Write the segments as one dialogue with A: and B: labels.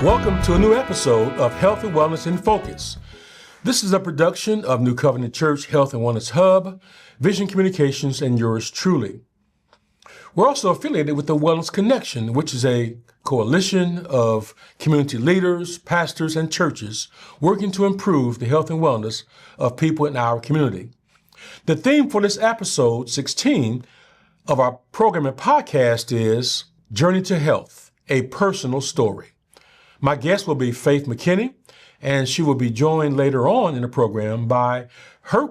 A: Welcome to a new episode of Health and Wellness in Focus. This is a production of New Covenant Church Health and Wellness Hub, Vision Communications, and yours truly. We're also affiliated with the Wellness Connection, which is a coalition of community leaders, pastors, and churches working to improve the health and wellness of people in our community. The theme for this episode 16 of our program and podcast is Journey to Health, a Personal Story. My guest will be Faith McKinney, and she will be joined later on in the program by her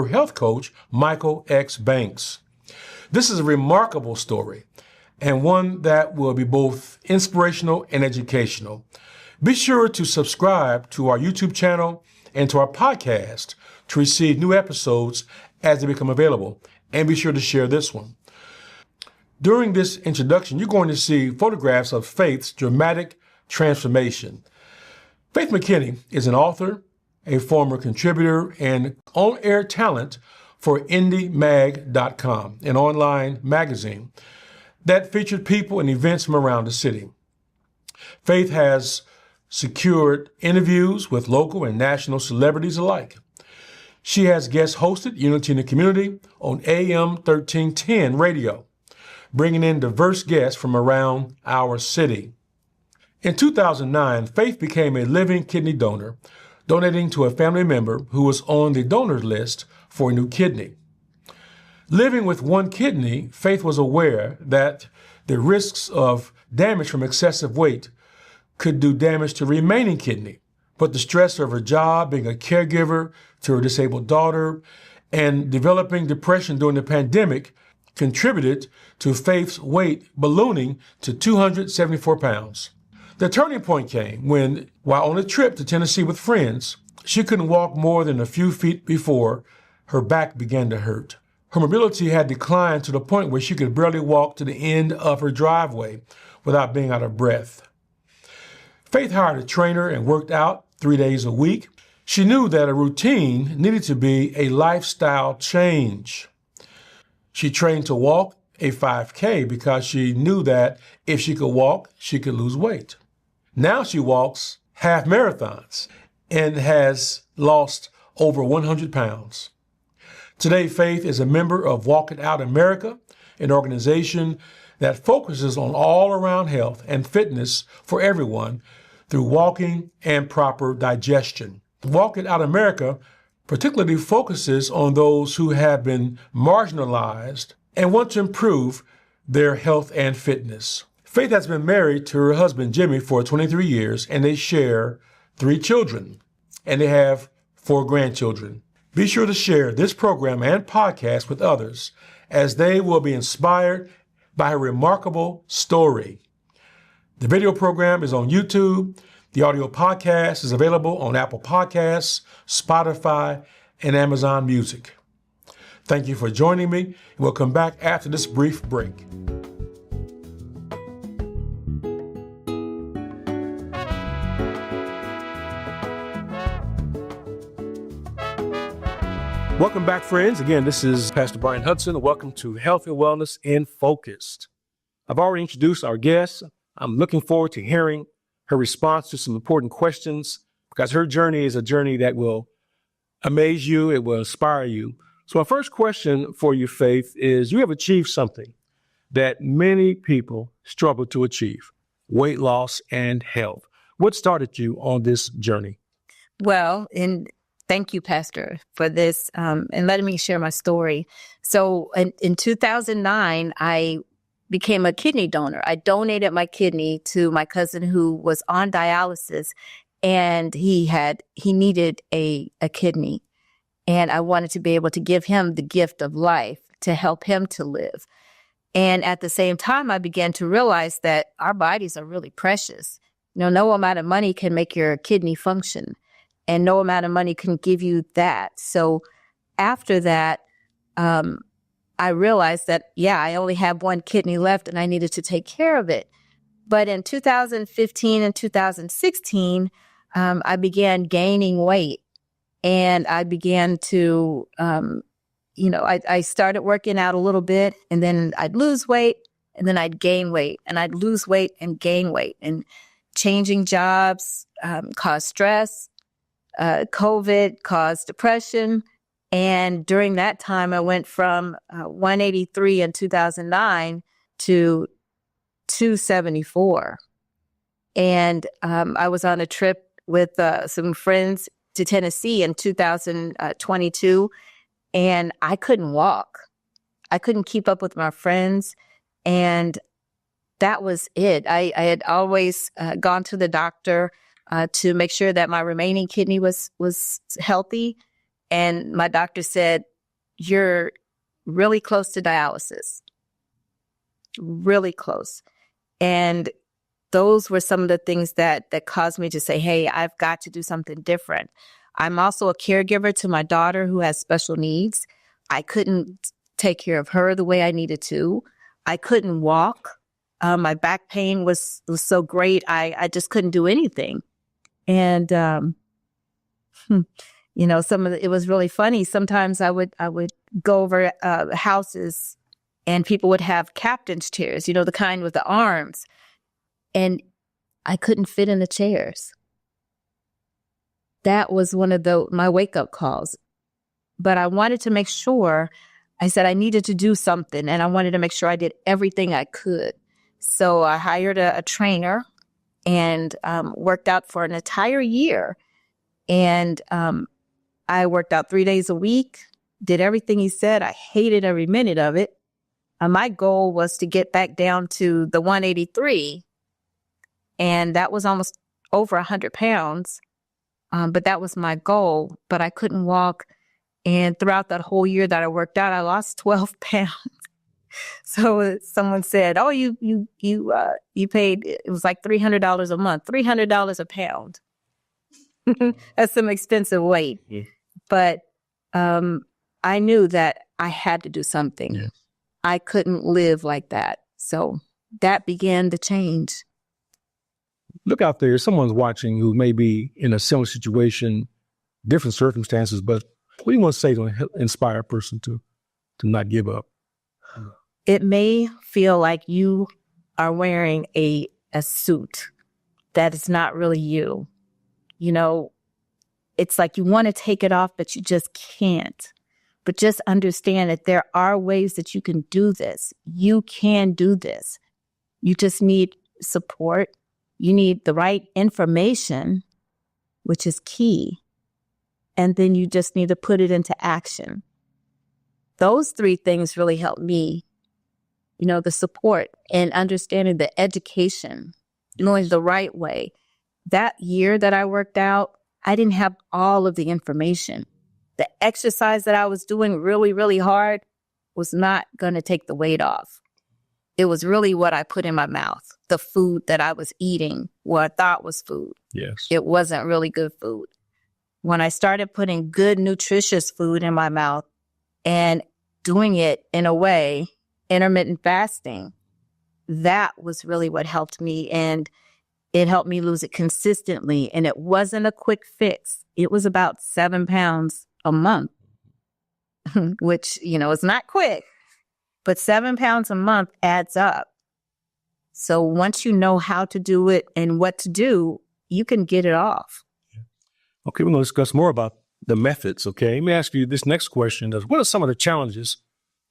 A: health coach, Michael X. Banks. This is a remarkable story and one that will be both inspirational and educational. Be sure to subscribe to our YouTube channel and to our podcast to receive new episodes as they become available. And be sure to share this one. During this introduction, you're going to see photographs of Faith's dramatic transformation. Faith McKinney is an author, a former contributor, and on-air talent for IndieMag.com, an online magazine that featured people and events from around the city. Faith has secured interviews with local and national celebrities alike. She has guest hosted Unity in the Community on AM 1310 radio, bringing in diverse guests from around our city. In 2009, Faith became a living kidney donor, donating to a family member who was on the donor list for a new kidney. Living with one kidney, Faith was aware that the risks of damage from excessive weight could do damage to the remaining kidney, but the stress of her job, being a caregiver to her disabled daughter, and developing depression during the pandemic contributed to Faith's weight ballooning to 274 pounds. The turning point came when, while on a trip to Tennessee with friends, she couldn't walk more than a few feet before her back began to hurt. Her mobility had declined to the point where she could barely walk to the end of her driveway without being out of breath. Faith hired a trainer and worked out 3 days a week. She knew that a routine needed to be a lifestyle change. She trained to walk a 5K because she knew that if she could walk, she could lose weight. Now she walks half marathons and has lost over 100 pounds. Today, Faith is a member of Walk It Out America, an organization that focuses on all-around health and fitness for everyone through walking and proper digestion. Walk It Out America particularly focuses on those who have been marginalized and want to improve their health and fitness. Faith has been married to her husband, Jimmy, for 23 years, and they share 3 children, and they have 4 grandchildren. Be sure to share this program and podcast with others, as they will be inspired by her remarkable story. The video program is on YouTube. The audio podcast is available on Apple Podcasts, Spotify, and Amazon Music. Thank you for joining me, and we'll come back after this brief break. Welcome back, friends. Again, this is Pastor Bryan Hudson, and welcome to Health and Wellness in Focus. I've already introduced our guest. I'm looking forward to hearing her response to some important questions, because her journey is a journey that will amaze you, it will inspire you. So my first question for you, Faith, is you have achieved something that many people struggle to achieve: weight loss and health. What started you on this journey?
B: Well, thank you, Pastor, for this and letting me share my story. So in 2009, I became a kidney donor. I donated my kidney to my cousin who was on dialysis, and he needed a kidney. And I wanted to be able to give him the gift of life to help him to live. And at the same time, I began to realize that our bodies are really precious. No amount of money can make your kidney function, and no amount of money can give you that. So after that, I realized that, I only have one kidney left and I needed to take care of it. But in 2015 and 2016, I began gaining weight, and I began to, I started working out a little bit, and then I'd lose weight, and then I'd gain weight, and I'd lose weight and gain weight. And changing jobs caused stress. COVID caused depression. And during that time, I went from 183 in 2009 to 274. And I was on a trip with some friends to Tennessee in 2022, and I couldn't walk. I couldn't keep up with my friends, and that was it. I had always gone to the doctor to make sure that my remaining kidney was healthy, and my doctor said, "You're really close to dialysis, really close." And those were some of the things that caused me to say, hey, I've got to do something different. I'm also a caregiver to my daughter who has special needs. I couldn't take care of her the way I needed to. I couldn't walk. My back pain was so great. I just couldn't do anything. And, it was really funny. Sometimes I would go over houses and people would have captain's chairs, the kind with the arms. And I couldn't fit in the chairs. That was one of my wake-up calls. But I wanted to make sure, I said I needed to do something, and I wanted to make sure I did everything I could. So I hired a trainer and worked out for an entire year. And I worked out 3 days a week, did everything he said. I hated every minute of it. My goal was to get back down to the 183. And that was almost over 100 pounds. But that was my goal. But I couldn't walk. And throughout that whole year that I worked out, I lost 12 pounds. So someone said, "Oh, you paid." It was like $300 a month, $300 a pound. That's some expensive weight. Yeah. But I knew that I had to do something. Yes. I couldn't live like that. So that began to change.
A: Look out there. Someone's watching who may be in a similar situation, different circumstances, but what do you want to say to inspire a person to not give up?
B: It may feel like you are wearing a suit that is not really you. It's like you want to take it off, but you just can't. But just understand that there are ways that you can do this. You can do this. You just need support. You need the right information, which is key. And then you just need to put it into action. Those three things really helped me. The support and understanding the education, knowing the right way. That year that I worked out, I didn't have all of the information. The exercise that I was doing really, really hard was not going to take the weight off. It was really what I put in my mouth, the food that I was eating, what I thought was food.
A: Yes.
B: It wasn't really good food. When I started putting good, nutritious food in my mouth and doing it in a way, intermittent fasting, that was really what helped me. And it helped me lose it consistently. And it wasn't a quick fix. It was about 7 pounds a month, which, is not quick. But 7 pounds a month adds up. So once you know how to do it and what to do, you can get it off.
A: Okay, we're going to discuss more about the methods, okay? Let me ask you this next question. What are some of the challenges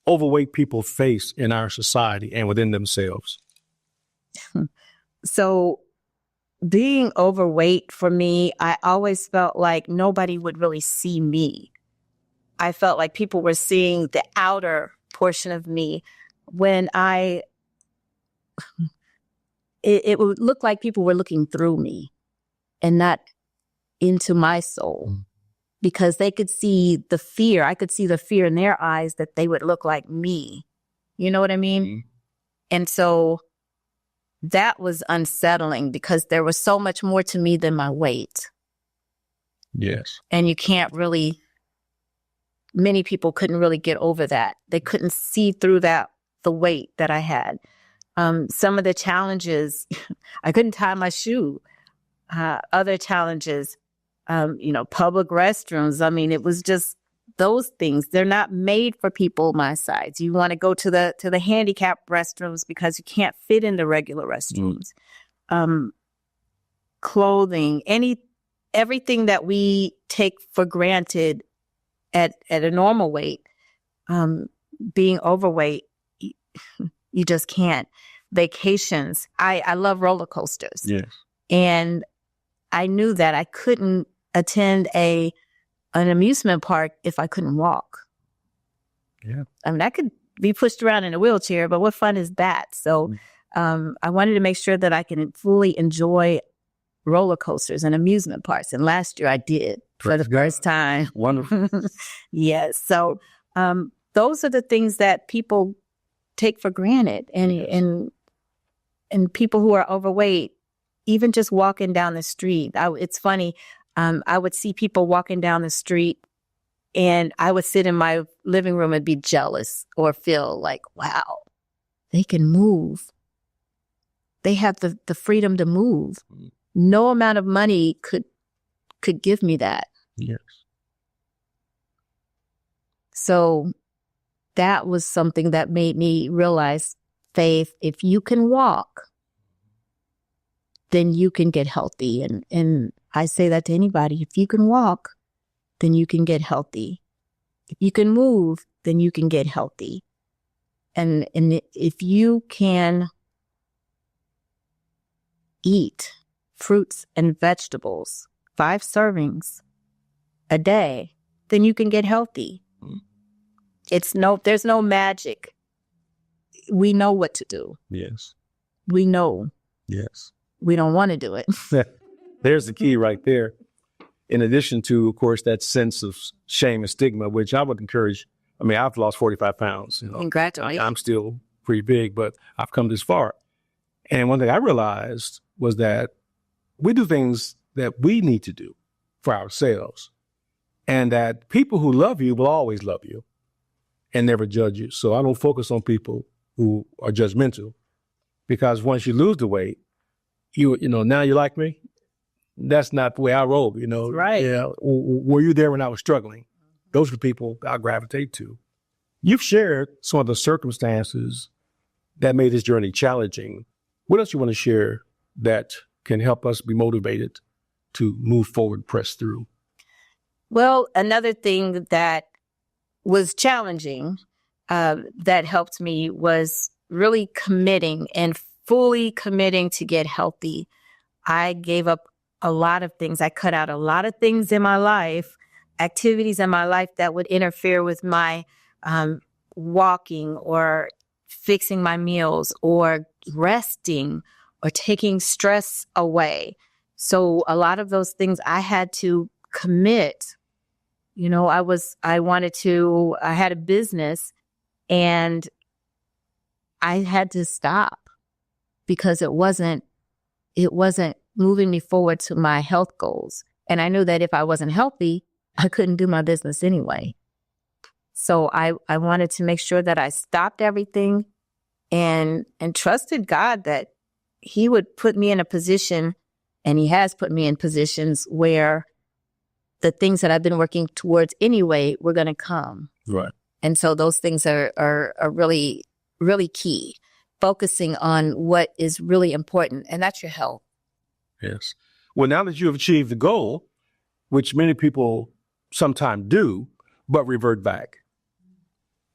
A: overweight people face in our society and within themselves?
B: So being overweight for me, I always felt like nobody would really see me. I felt like people were seeing the outer portion of me when it would look like people were looking through me and not into my soul, because they could see the fear. I could see the fear in their eyes that they would look like me. You know what I mean? Mm-hmm. And so that was unsettling because there was so much more to me than my weight.
A: Yes.
B: And many people couldn't really get over that. They couldn't see through the weight that I had. Some of the challenges, I couldn't tie my shoe. Other challenges, public restrooms. I mean, it was just those things. They're not made for people my size. You want to go to the handicapped restrooms because you can't fit in the regular restrooms. clothing, everything that we take for granted at a normal weight, being overweight, you just can't. Vacations. I love roller coasters.
A: Yes.
B: And I knew that I couldn't attend an amusement park if I couldn't walk.
A: Yeah.
B: I mean, I could be pushed around in a wheelchair, but what fun is that? So I wanted to make sure that I can fully enjoy roller coasters and amusement parks. And last year I did for the first time.
A: Wonderful.
B: Yes. So those are the things that people take for granted. And people who are overweight, even just walking down the street. It's funny. I would see people walking down the street and I would sit in my living room and be jealous or feel like, wow, they can move. They have the freedom to move. No amount of money could give me that.
A: Yes.
B: So that was something that made me realize, Faith, if you can walk, then you can get healthy. And I say that to anybody. If you can walk, then you can get healthy. If you can move, then you can get healthy. And if you can eat fruits and vegetables, 5 servings a day, then you can get healthy. There's no magic. We know what to do.
A: Yes.
B: We know.
A: Yes.
B: We don't want to do it.
C: There's the key right there. In addition to, of course, that sense of shame and stigma, which I would encourage. I mean, I've lost 45 pounds.
B: Congratulations.
C: I'm still pretty big, but I've come this far. And one thing I realized was that we do things that we need to do for ourselves, and that people who love you will always love you and never judge you. So I don't focus on people who are judgmental, because once you lose the weight, you know, now you like me. That's not the way I roll, you know.
B: Right.
C: Yeah. Were you there when I was struggling? Those are the people I gravitate to. You've shared some of the circumstances that made this journey challenging. What else you want to share that can help us be motivated to move forward, press through?
B: Well, another thing that was challenging that helped me was really committing and fully committing to get healthy. I gave up a lot of things. I cut out a lot of things in my life, activities in my life that would interfere with my walking or fixing my meals or resting or taking stress away. So a lot of those things I had to commit. You know, I had a business and I had to stop because it wasn't moving me forward to my health goals. And I knew that if I wasn't healthy, I couldn't do my business anyway. So I wanted to make sure that I stopped everything and trusted God that He would put me in a position, and He has put me in positions where the things that I've been working towards anyway were going to come.
C: Right.
B: And so those things are really, really key. Focusing on what is really important, and that's your health.
C: Yes. Well, now that you have achieved the goal, which many people sometimes do, but revert back.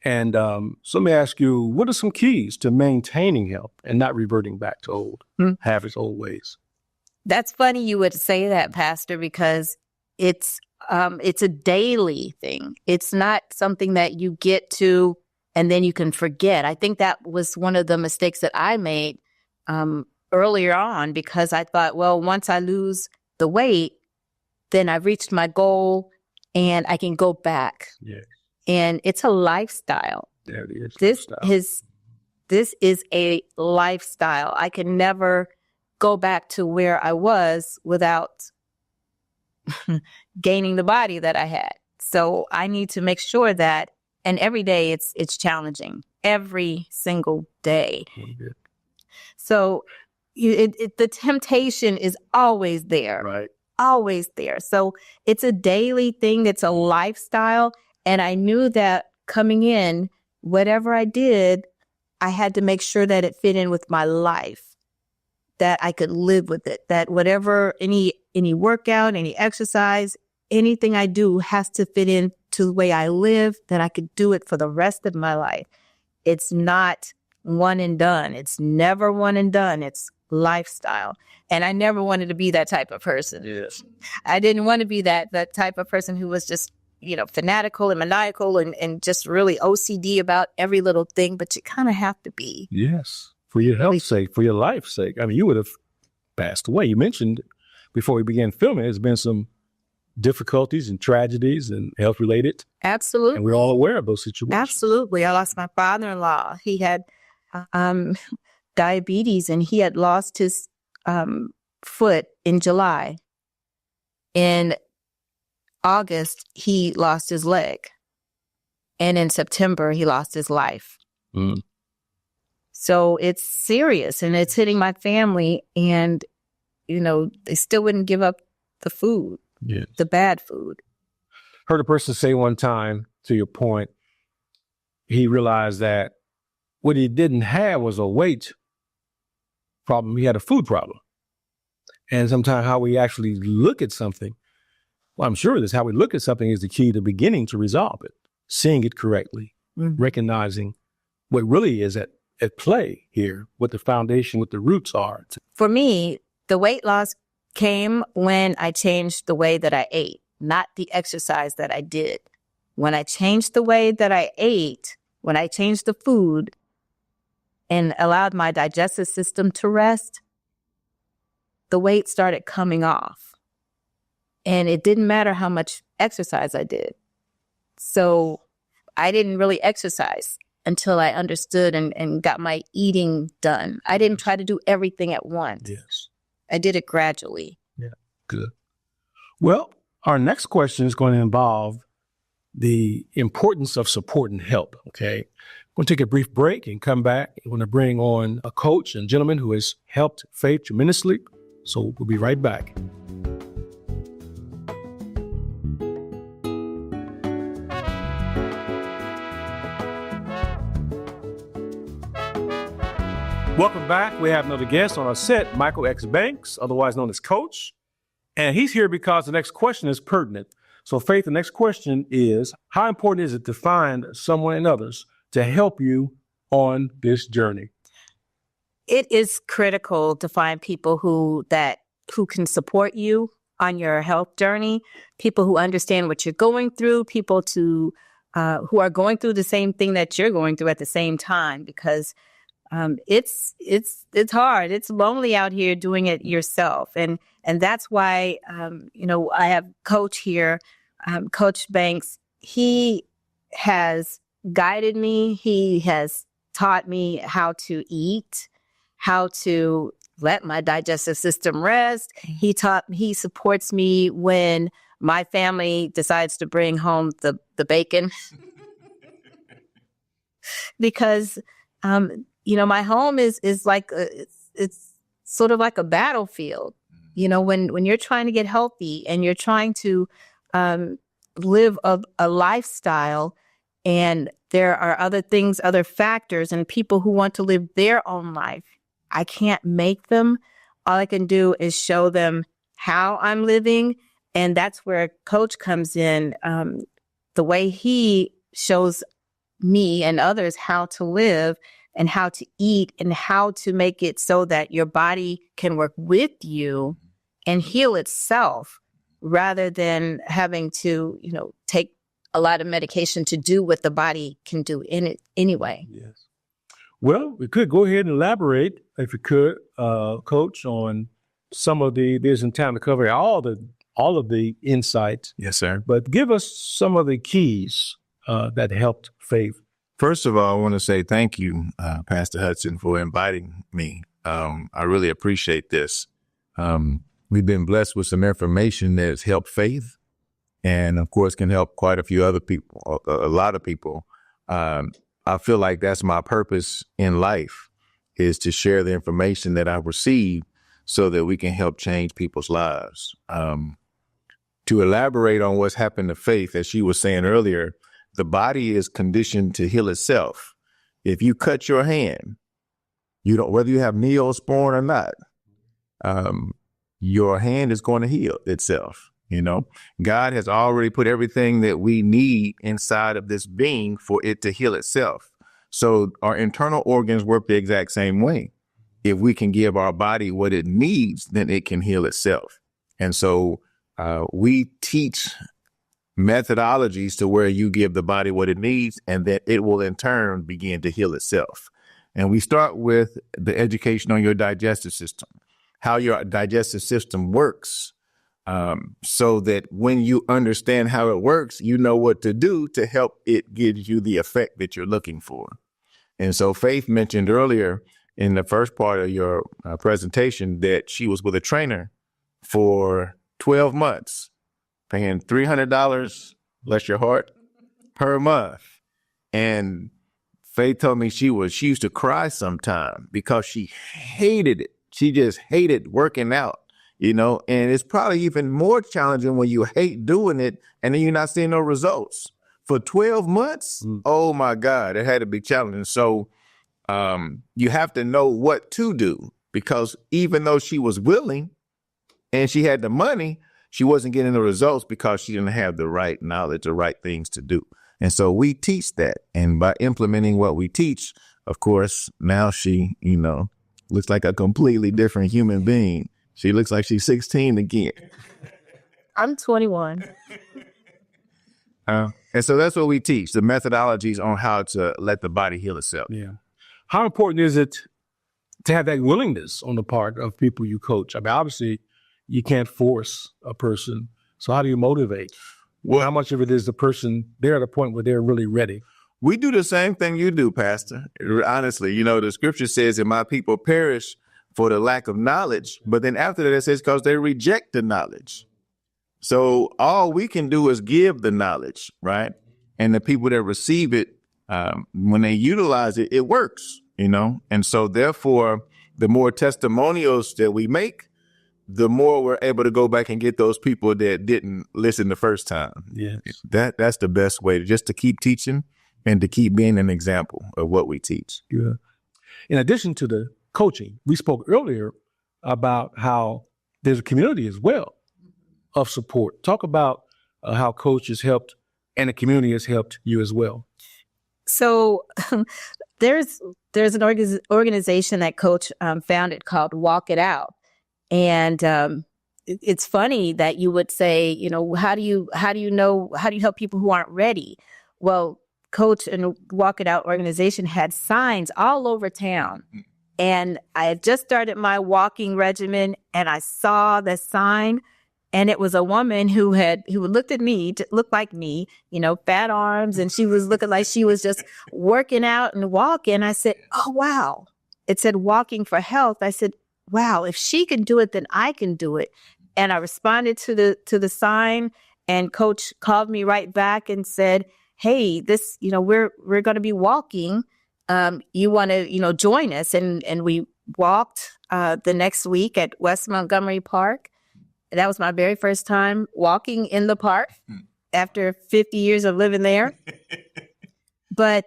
C: And so let me ask you, what are some keys to maintaining health and not reverting back to old habits, old ways?
B: That's funny you would say that, Pastor, because it's a daily thing. It's not something that you get to and then you can forget. I think that was one of the mistakes that I made earlier on, because I thought, well, once I lose the weight, then I've reached my goal and I can go back.
C: Yes.
B: And it's a lifestyle.
C: There it is.
B: This is a lifestyle. I can never go back to where I was without gaining the body that I had. So I need to make sure that, and every day it's challenging, every single day.
C: Okay.
B: So the temptation is always there.
C: Right.
B: Always there. So it's a daily thing. It's a lifestyle. And I knew that coming in, whatever I did, I had to make sure that it fit in with my life. that I could live with it, that whatever, any workout, any exercise, anything I do has to fit into the way I live, that I could do it for the rest of my life. It's not one and done. It's never one and done. It's lifestyle. And I never wanted to be that type of person.
C: Yes.
B: I didn't want to be that type of person who was just, fanatical and maniacal and just really OCD about every little thing, but you kind of have to be.
C: Yes. For your health's sake, for your life's sake. I mean, you would have passed away. You mentioned before we began filming, there's been some difficulties and tragedies and health related.
B: Absolutely.
C: And we're all aware of those situations.
B: Absolutely. I lost my father-in-law. He had diabetes, and he had lost his foot in July. In August, he lost his leg. And in September, he lost his life.
C: Mm.
B: So it's serious, and it's hitting my family. And, they still wouldn't give up the food,
C: Yes.
B: the bad food.
C: Heard a person say one time, to your point, he realized that what he didn't have was a weight problem. He had a food problem. And sometimes how we actually look at something, well, I'm sure this, how we look at something is the key to beginning to resolve it, seeing it correctly, recognizing what really is at play here, what the foundation, what the roots are.
B: For me, the weight loss came when I changed the way that I ate, not the exercise that I did. When I changed the way that I ate, when I changed the food and allowed my digestive system to rest, the weight started coming off. And it didn't matter how much exercise I did. So I didn't really exercise until I understood and got my eating done. I didn't try to do everything at once.
C: Yes.
B: I did it gradually.
C: Yeah, good. Well, our next question is going to involve the importance of support and help, okay? We're going to take a brief break and come back. We're going to bring on a coach and gentleman who has helped Faith tremendously. So we'll be right back. Welcome back. We have another guest on our set, Michael X. Banks, otherwise known as Coach. And he's here because the next question is pertinent. So, Faith, the next question is, how important is it to find someone and others to help you on this journey?
B: It is critical to find people who can support you on your health journey, people who understand what you're going through, people who are going through the same thing that you're going through at the same time, because it's hard. It's lonely out here doing it yourself. And that's why, I have Coach here, Coach Banks. He has guided me. He has taught me how to eat, how to let my digestive system rest. He supports me when my family decides to bring home the bacon because, my home is like, it's sort of like a battlefield. When you're trying to get healthy and you're trying to live a lifestyle, and there are other factors and people who want to live their own life. I can't make them. All I can do is show them how I'm living. And that's where Coach comes in. The way he shows me and others how to live and how to eat and how to make it so that your body can work with you and heal itself, rather than having to, take a lot of medication to do what the body can do in it anyway.
C: Yes. Well, we could go ahead and elaborate, if you could, Coach, on some of there's in time to cover all of the insights.
D: Yes, sir.
C: But give us some of the keys that helped Faith.
D: First of all, I want to say thank you, Pastor Hudson, for inviting me. I really appreciate this. We've been blessed with some information that has helped Faith, and of course can help quite a few other people, a lot of people. I feel like that's my purpose in life, is to share the information that I've received so that we can help change people's lives. To elaborate on what's happened to Faith, as she was saying earlier, the body is conditioned to heal itself. If you cut your hand, whether you have Neosporin or not, your hand is going to heal itself. You know, God has already put everything that we need inside of this being for it to heal itself. So our internal organs work the exact same way. If we can give our body what it needs, then it can heal itself. And so we teach methodologies to where you give the body what it needs, and that it will in turn begin to heal itself. And we start with the education on your digestive system, how your digestive system works, so that when you understand how it works, you know what to do to help it give you the effect that you're looking for. And so Faith mentioned earlier in the first part of your presentation that she was with a trainer for 12 months, paying $300, bless your heart, per month. And Faith told me she used to cry sometime because she hated it. She just hated working out, you know, and it's probably even more challenging when you hate doing it and then you're not seeing no results. For 12 months, oh my God, it had to be challenging. So you have to know what to do, because even though she was willing and she had the money, she wasn't getting the results because she didn't have the right knowledge, the right things to do. And so we teach that. And by implementing what we teach, of course, now she, you know, looks like a completely different human being. She looks like she's 16 again.
B: I'm 21.
D: And so that's what we teach, the methodologies on how to let the body heal itself.
C: Yeah. How important is it to have that willingness on the part of people you coach? I mean, obviously, you can't force a person. So how do you motivate? Well, how much of it is the person, they're at a point where they're really ready?
D: We do the same thing you do, Pastor. Honestly, you know, the scripture says that my people perish for the lack of knowledge. But then after that, it says because they reject the knowledge. So all we can do is give the knowledge, right? And the people that receive it, when they utilize it, it works, you know? And so therefore, the more testimonials that we make, the more we're able to go back and get those people that didn't listen the first time.
C: Yes.
D: That's the best way, just to keep teaching and to keep being an example of what we teach.
C: Yeah. In addition to the coaching, we spoke earlier about how there's a community as well of support. Talk about how Coach has helped and the community has helped you as well.
B: So there's an organization that Coach founded called Walk It Out. And it's funny that you would say, you know, how do you help people who aren't ready? Well, Coach and Walk It Out organization had signs all over town. And I had just started my walking regimen and I saw the sign, and it was a woman who looked at me, looked like me, you know, fat arms, and she was looking like she was just working out and walking. I said, oh, wow. It said walking for health. I said, wow, if she can do it, then I can do it. And I responded to the sign, and Coach called me right back and said, hey, this, you know, we're going to be walking. You want to, you know, join us. And we walked the next week at West Montgomery Park. That was my very first time walking in the park after 50 years of living there. But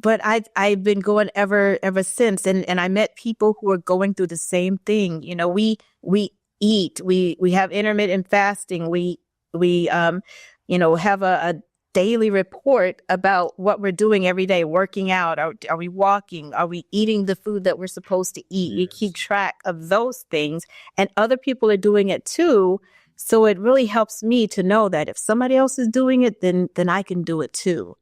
B: I've been going ever since, and I met people who are going through the same thing. You know, we eat, we have intermittent fasting, we you know, have a daily report about what we're doing every day, working out. Are we walking? Are we eating the food that we're supposed to eat? Yes. We keep track of those things, and other people are doing it too. So it really helps me to know that if somebody else is doing it, then I can do it too.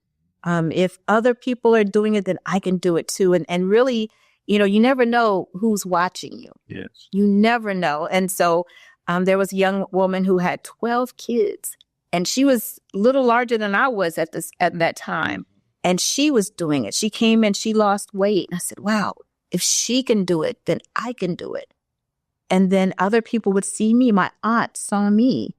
B: If other people are doing it, then I can do it too. And really, you know, you never know who's watching you.
C: Yes.
B: You never know. And so there was a young woman who had 12 kids, and she was a little larger than I was at that time. And she was doing it. She came and she lost weight. And I said, wow, if she can do it, then I can do it. And then other people would see me. My aunt saw me,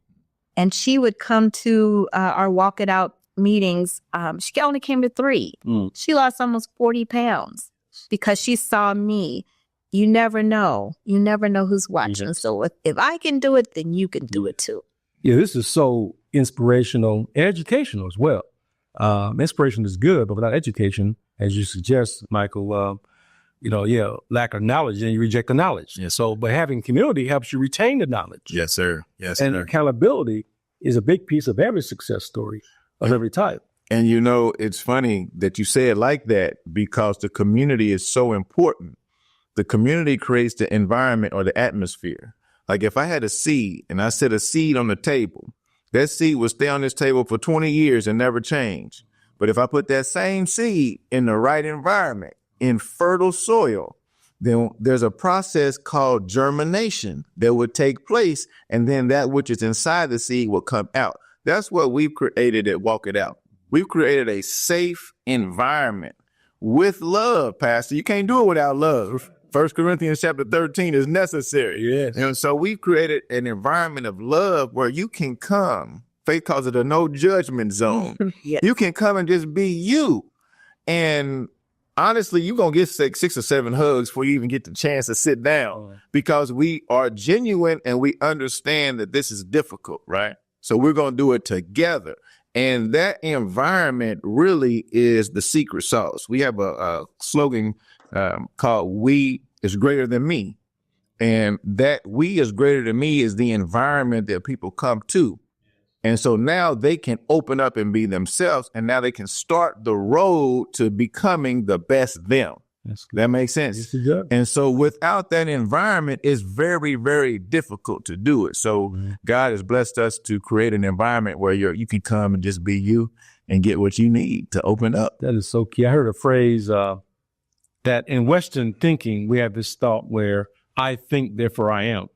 B: and she would come to our Walk It Out meetings. She only came to 3. She lost almost 40 pounds because she saw me. You never know. You never know who's watching. Yes. So if I can do it, then you can do it too.
C: Yeah, this is so inspirational, educational as well. Inspiration is good, but without education, as you suggest, Michael, lack of knowledge, and you reject the knowledge.
D: Yes.
C: So, but having community helps you retain the knowledge.
D: Yes, sir. Yes,
C: And
D: sir.
C: accountability is a big piece of every success story of every type.
D: And it's funny that you say it like that because the community is so important. The community creates the environment or the atmosphere. Like if I had a seed and I set a seed on the table, that seed would stay on this table for 20 years and never change. But if I put that same seed in the right environment, in fertile soil, then there's a process called germination that would take place. And then that which is inside the seed will come out. That's what we've created at Walk It Out. We've created a safe environment with love, Pastor. You can't do it without love. 1 Corinthians chapter 13 is necessary.
C: Yes.
D: And so we've created an environment of love where you can come. Faith calls it a no judgment zone.
B: Yes.
D: You can come and just be you. And honestly, you're going to get 6 or 7 hugs before you even get the chance to sit down because we are genuine and we understand that this is difficult, right? So we're going to do it together. And that environment really is the secret sauce. We have a slogan called "We is greater than me." And that "we is greater than me" is the environment that people come to. And so now they can open up and be themselves. And now they can start the road to becoming the best them. That makes sense.
C: Yes, it does.
D: And so without that environment, it's very, very difficult to do it. So God has blessed us to create an environment where you can come and just be you and get what you need to open up.
C: That is so key. I heard a phrase that in Western thinking, we have this thought where I think, therefore I am.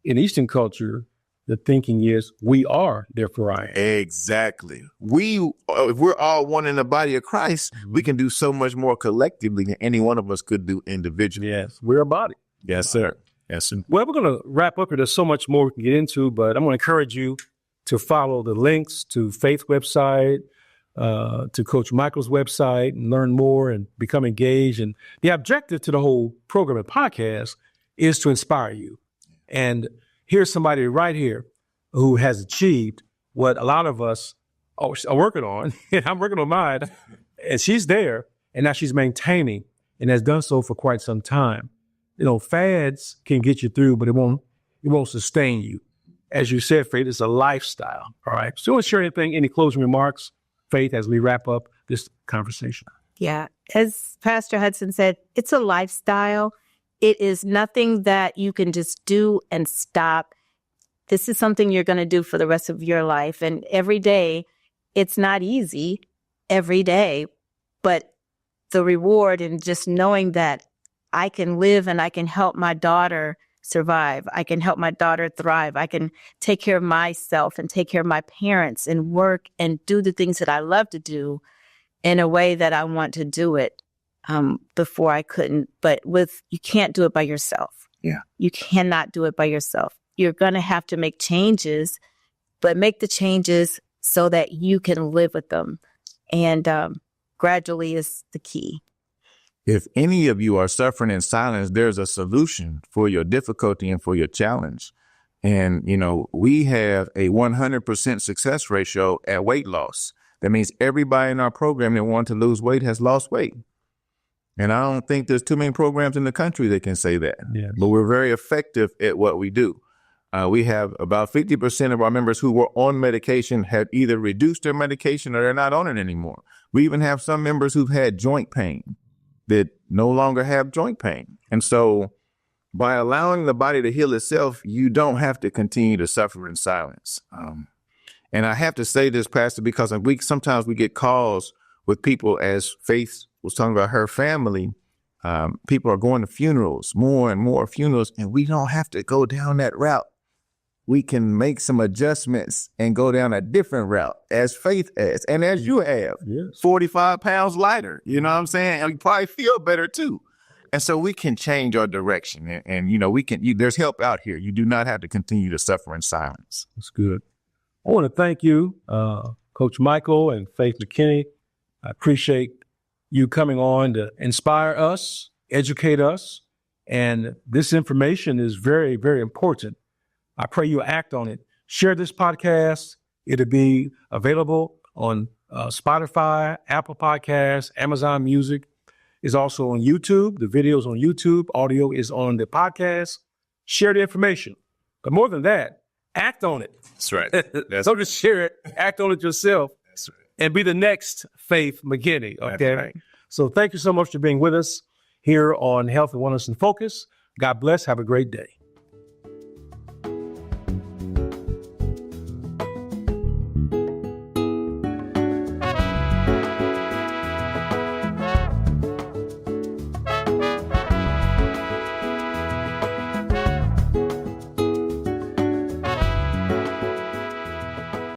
C: In Eastern culture, the thinking is we are, therefore I am.
D: Exactly. If we're all one in the body of Christ, we can do so much more collectively than any one of us could do individually.
C: Yes, we're a body.
D: Yes, sir. Yes, sir.
C: Well, we're going to wrap up here. There's so much more we can get into, but I'm going to encourage you to follow the links to Faith's website, to Coach Michael's website, and learn more and become engaged. And the objective to the whole program and podcast is to inspire you. And here's somebody right here who has achieved what a lot of us are working on. And I'm working on mine. And she's there. And now she's maintaining and has done so for quite some time. Fads can get you through, but it won't sustain you. As you said, Faith, it's a lifestyle. All right. So you want to share any closing remarks, Faith, as we wrap up this conversation?
B: Yeah. As Pastor Hudson said, it's a lifestyle. It is nothing that you can just do and stop. This is something you're going to do for the rest of your life. And every day, it's not easy every day, but the reward and just knowing that I can live and I can help my daughter survive. I can help my daughter thrive. I can take care of myself and take care of my parents and work and do the things that I love to do in a way that I want to do it. Before I couldn't, but you can't do it by yourself.
D: Yeah.
B: You cannot do it by yourself. You're going to have to make changes, but make the changes so that you can live with them. And gradually is the key.
D: If any of you are suffering in silence, there's a solution for your difficulty and for your challenge. And, we have a 100% success ratio at weight loss. That means everybody in our program that wanted to lose weight has lost weight. And I don't think there's too many programs in the country that can say that.
C: Yes.
D: But we're very effective at what we do. We have about 50% of our members who were on medication have either reduced their medication or they're not on it anymore. We even have some members who've had joint pain that no longer have joint pain. And so by allowing the body to heal itself, you don't have to continue to suffer in silence. And I have to say this, Pastor, because sometimes we get calls with people, as Faith was talking about her family. People are going to funerals, more and more funerals, and we don't have to go down that route. We can make some adjustments and go down a different route, as Faith has, and as you have.
C: Yes.
D: 45 pounds lighter, you know what I'm saying? And you probably feel better too. And so we can change our direction, and there's help out here. You do not have to continue to suffer in silence.
C: That's good. I want to thank you, Coach Michael and Faith McKinney. I appreciate you coming on to inspire us, educate us. And this information is very, very important. I pray you act on it. Share this podcast. It'll be available on Spotify, Apple Podcasts, Amazon Music. is also on YouTube. The video is on YouTube. Audio is on the podcast. Share the information. But more than that, act on it.
D: That's right.
C: Don't just share it. Act on it yourself.
D: That's right.
C: And be the next Faith McKinney. Okay.
D: That's right.
C: So thank you so much for being with us here on Health and Wellness in Focus. God bless. Have a great day.